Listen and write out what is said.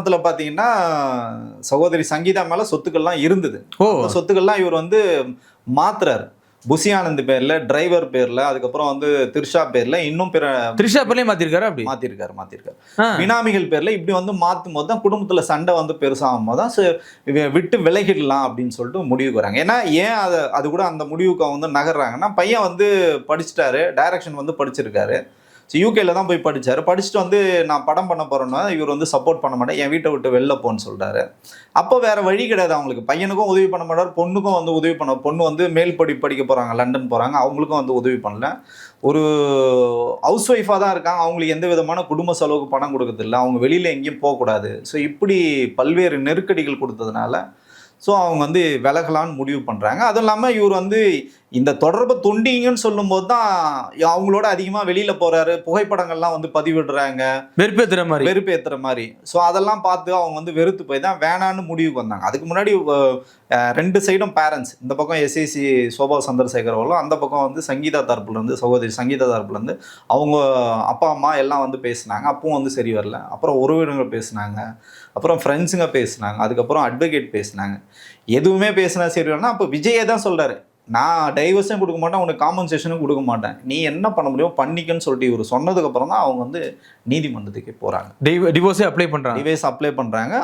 ஆரம்பத்துல பாத்தீங்கன்னா சகோதரி சங்கீதா மேல சொத்துக்கள்லாம் இருந்தது. அந்த சொத்துக்கள்லாம் இவர் வந்து மாத்துறாரு. புசி ஆனந்த் பேர்ல, டிரைவர் பேர்ல, அதுக்கப்புறம் வந்து திரிஷா பேர்ல, இன்னும் பிற திரிஷா பேர்லயே மாத்திருக்காரு. அப்படி மாத்திருக்காரு. பினாமிகள் பேர்ல இப்படி வந்து மாத்தும் போது தான் குடும்பத்துல சண்டை வந்து பெருசாகும் போது தான் விட்டு விலகிடலாம் அப்படின்னு சொல்லிட்டு முடிவுக்கு வராங்க. ஏன்னா ஏன் அது கூட அந்த முடிவுக்கு அவங்க வந்து நகர்றாங்கன்னா, பையன் வந்து படிச்சுட்டாரு, டைரக்ஷன் வந்து படிச்சிருக்காரு. யூகேல தான் போய் படிச்சாரு. படிச்சுட்டு வந்து நான் படம் பண்ண போறேன்னா இவர் வந்து சப்போர்ட் பண்ண மாட்டேன், என் வீட்டை விட்டு வெளில போன்னு சொல்றாரு. அப்போ வேற வழி கிடையாது அவங்களுக்கு. பையனுக்கும் உதவி பண்ண மாட்டார், பொண்ணுக்கும் வந்து உதவி பண்ண. பொண்ணு வந்து மேல் படிக்க போறாங்க, லண்டன் போறாங்க, அவங்களுக்கும் வந்து உதவி பண்ணல. ஒரு ஹவுஸ் ஒய்ஃபாக தான் இருக்காங்க. அவங்களுக்கு எந்த விதமான குடும்ப செலவுக்கு பணம் கொடுக்கறதில்ல. அவங்க வெளியில எங்கேயும் போகக்கூடாது. ஸோ இப்படி பல்வேறு நெருக்கடிகள் கொடுத்ததுனால ஸோ அவங்க வந்து விலகலான்னு முடிவு பண்ணுறாங்க. அதுவும் இல்லாமல் இவர் வந்து இந்த தொடர்பை துண்டிங்கன்னு சொல்லும்போது தான் அவங்களோட அதிகமாக வெளியில் போகிறாரு. புகைப்படங்கள்லாம் வந்து பதிவிடுறாங்க, வெறுப்பேற்றுற மாதிரி. ஸோ அதெல்லாம் பார்த்து அவங்க வந்து வெறுத்து போய் தான் வேணான்னு முடிவுக்கு வந்தாங்க. அதுக்கு முன்னாடி ரெண்டு சைடும் பேரண்ட்ஸ், இந்த பக்கம் எஸ்ஏசி சோபா சந்திரசேகர் அவர்களும், அந்த பக்கம் வந்து சங்கீதா தரப்புலேருந்து, சகோதரி சங்கீதா தரப்புலேருந்து அவங்க அப்பா அம்மா எல்லாம் வந்து பேசினாங்க. அப்பவும் வந்து சரி வரல. அப்புறம் உறவினர்கள் பேசினாங்க, அப்புறம் ஃப்ரெண்ட்ஸுங்க பேசினாங்க, அதுக்கப்புறம் அட்வொகேட் பேசினாங்க. எதுவுமே பேசினா சரி வரலன்னா அப்போ விஜயே தான் சொல்கிறாரு, நான் டைவர்ஸும் கொடுக்க மாட்டேன், உனக்கு காம்பன்சேஷனும் கொடுக்க மாட்டேன், நீ என்ன பண்ண முடியும் பண்ணிக்கன்னு சொல்லிட்டு இவர் சொன்னதுக்கப்புறம் தான் அவங்க வந்து நீதிமன்றத்துக்கு போகிறாங்க. டிவோர்ஸே அப்ளை பண்ணுறாங்க. டிவோர்ஸ் அப்ளை பண்ணுறாங்க.